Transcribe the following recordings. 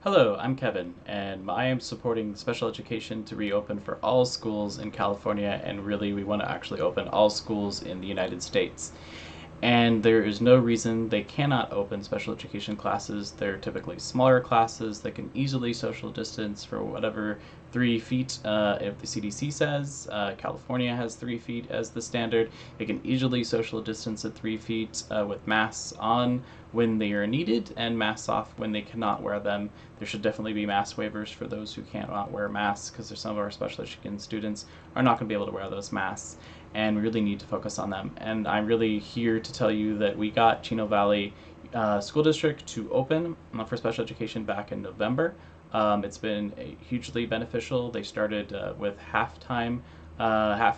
Hello, I'm Kevin, and I am supporting special education to reopen for all schools in California, and really, we want to actually open all schools in the United States. And there is no reason they cannot open special education classes. They're typically smaller classes that can easily social distance for whatever 3 feet, if the CDC says. California has 3 feet as the standard. They can easily social distance at 3 feet with masks on when they are needed and masks off when they cannot wear them. There should definitely be mask waivers for those who cannot wear masks because some of our special education students are not going to be able to wear those masks, and we really need to focus on them. And I'm really here to tell you that we got Chino Valley School District to open for special education back in November. It's been hugely beneficial. They started with half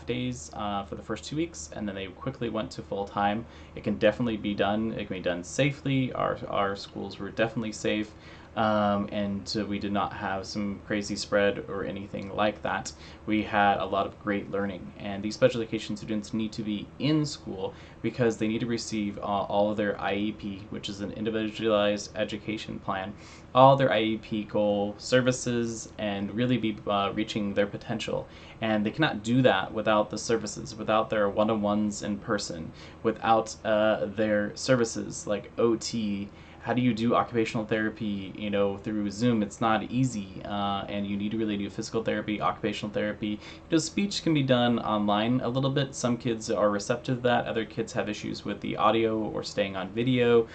days for the first 2 weeks, and then they quickly went to full time. It can definitely be done. It can be done safely. Our schools were definitely safe, and we did not have some crazy spread or anything like that. We had a lot of great learning, and these special education students need to be in school because they need to receive all of their IEP, which is an individualized education plan, all their IEP goal services, and really be reaching their potential. And they cannot do that without the services, without their one-on-ones in person, without their services like OT. How do you do occupational therapy, through Zoom? It's not easy, and you need to really do physical therapy, occupational therapy. Speech can be done online a little bit. Some kids are receptive to that. Other kids have issues with the audio or staying on video,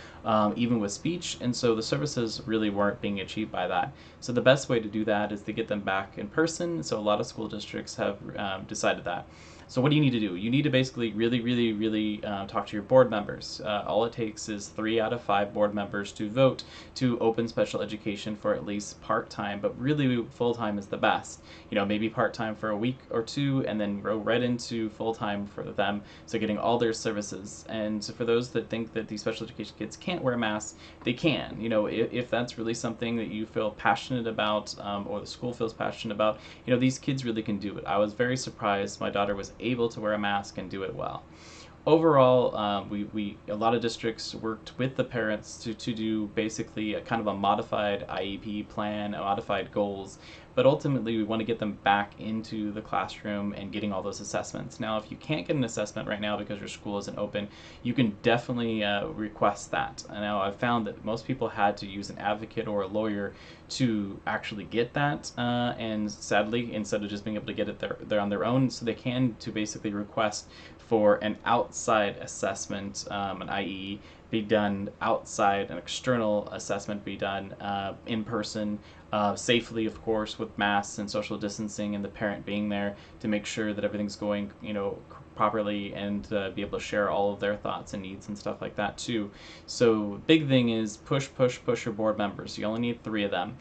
even with speech, and so the services really weren't being achieved by that. So the best way to do that is to get them back in person. So a lot of school districts have decided that. So what do you need to do? You need to basically really, really, really talk to your board members. All it takes is 3 out of 5 board members to vote to open special education for at least part-time, but really full-time is the best. Maybe part-time for a week or two, and then go right into full-time for them, so getting all their services. And so for those that think that these special education kids can't wear masks, they can. If that's really something that you feel passionate about, or the school feels passionate about, these kids really can do it. I was very surprised my daughter was able to wear a mask and do it well. Overall, a lot of districts worked with the parents to do basically a kind of a modified IEP plan, modified goals, but ultimately we want to get them back into the classroom and getting all those assessments. Now, if you can't get an assessment right now because your school isn't open, you can definitely request that. Now, I've found that most people had to use an advocate or a lawyer to actually get that, and sadly, instead of just being able to get it there on their own, so they can to basically request for an outside assessment, an IE, be done outside, an external assessment be done in person, safely, of course, with masks and social distancing, and the parent being there to make sure that everything's going, properly, and be able to share all of their thoughts and needs and stuff like that too. So big thing is push your board members. You only need 3 of them.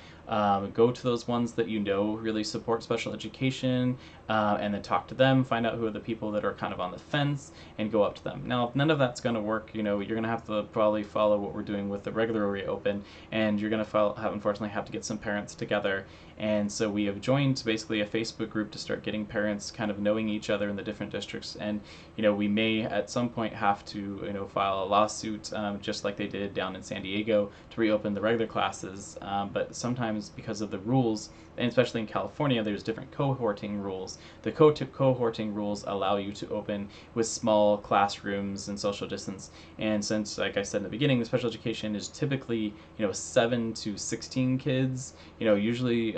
Go to those ones that really support special education, and then talk to them, find out who are the people that are kind of on the fence, and go up to them. Now, if none of that's going to work, you're going to have to probably follow what we're doing with the regular reopen, and you're going to unfortunately have to get some parents together. And so we have joined basically a Facebook group to start getting parents kind of knowing each other in the different districts. And we may at some point have to file a lawsuit, just like they did down in San Diego, to reopen the regular classes. But sometimes because of the rules, and especially in California, there's different cohorting rules. The cohorting rules allow you to open with small classrooms and social distance. And since, like I said in the beginning, the special education is typically 7 to 16 kids, usually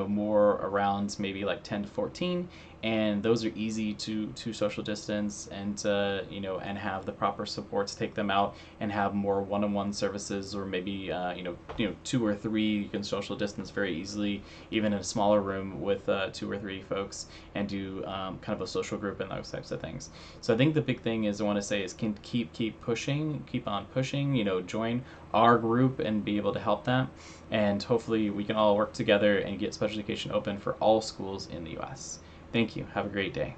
more around maybe like 10 to 14, and those are easy to social distance, and and have the proper supports, take them out and have more one-on-one services, or maybe 2 or 3 you can social distance very easily, even in a smaller room with 2 or 3 folks, and do kind of a social group and those types of things. So I think the big thing is I want to say is keep pushing, keep on pushing, join our group and be able to help that, and hopefully we can all work together and get special education open for all schools in the US. Thank you. Have a great day.